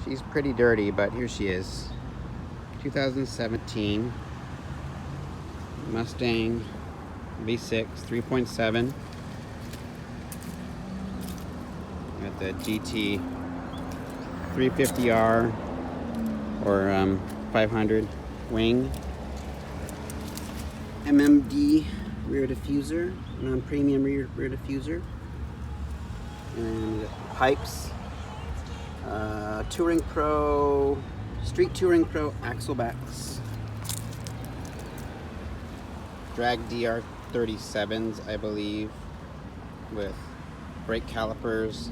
She's pretty dirty, but here she is. 2017 Mustang V6 3.7. Got the GT 350R or 500 wing. MMD rear diffuser, non-premium rear diffuser. And Pypes Touring Pro, Street Touring Pro Axlebacks. Drag DR37s, I believe, with brake calipers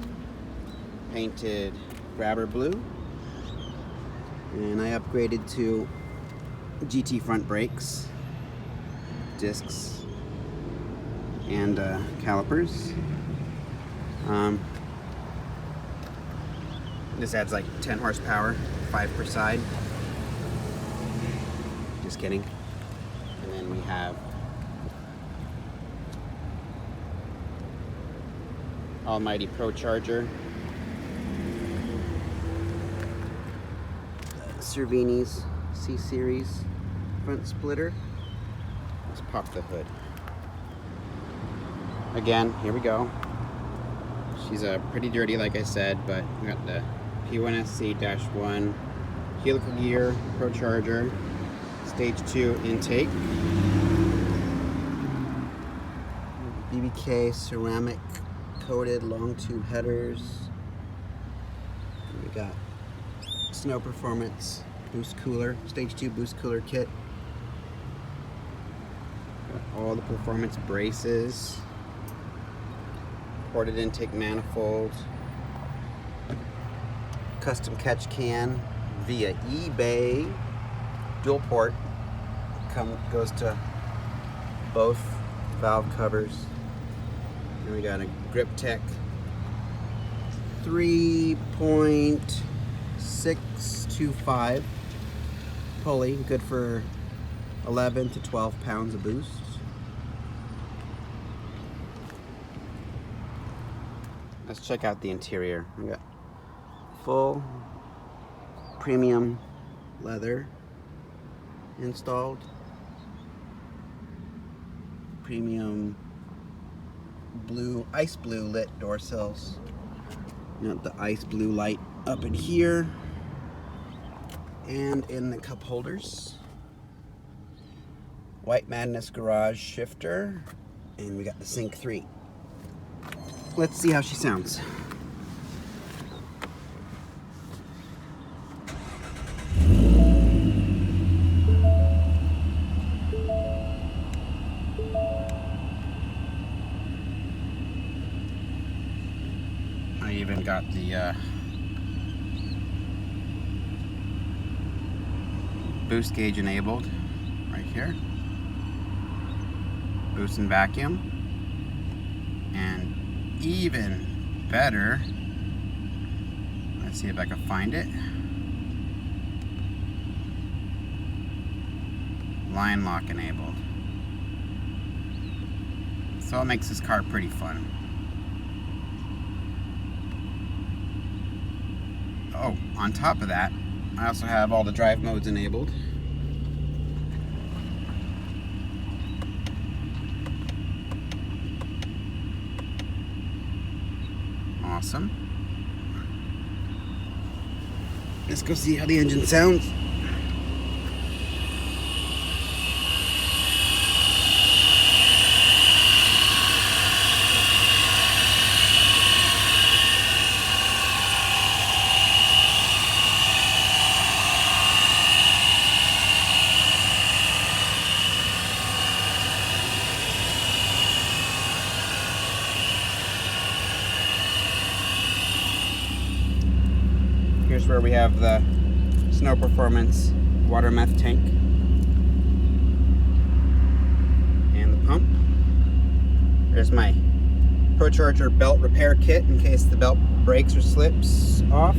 painted grabber blue. And I upgraded to GT front brakes, discs, and calipers. This adds like 10 horsepower, 5 per side. Just kidding. And then we have almighty Procharger. Cervini's C-Series front splitter. Let's pop the hood. Again, here we go. She's pretty dirty, like I said, but we got the P1SC-1 helical gear Procharger, stage 2 intake, BBK ceramic coated long tube headers. We got Snow Performance boost cooler, stage 2 boost cooler kit. Got all the performance braces, ported intake manifold, custom catch can via eBay, dual port, goes to both valve covers. And we got a Grip Tech 3.625 pulley, good for 11 to 12 pounds of boost. Let's check out the interior. We got full premium leather installed, premium blue, ice blue lit door sills. You got the ice blue light up in here and in the cup holders. White Madness garage shifter, and we got the Sync 3. Let's see how she sounds. I even got the boost gauge enabled right here. Boost and vacuum. And even better, let's see if I can find it. Line lock enabled. So it makes this car pretty fun. Oh, on top of that, I also have all the drive modes enabled. Awesome. Let's go see how the engine sounds. Here's where we have the Snow Performance water meth tank and the pump. There's my Procharger belt repair kit in case the belt breaks or slips off.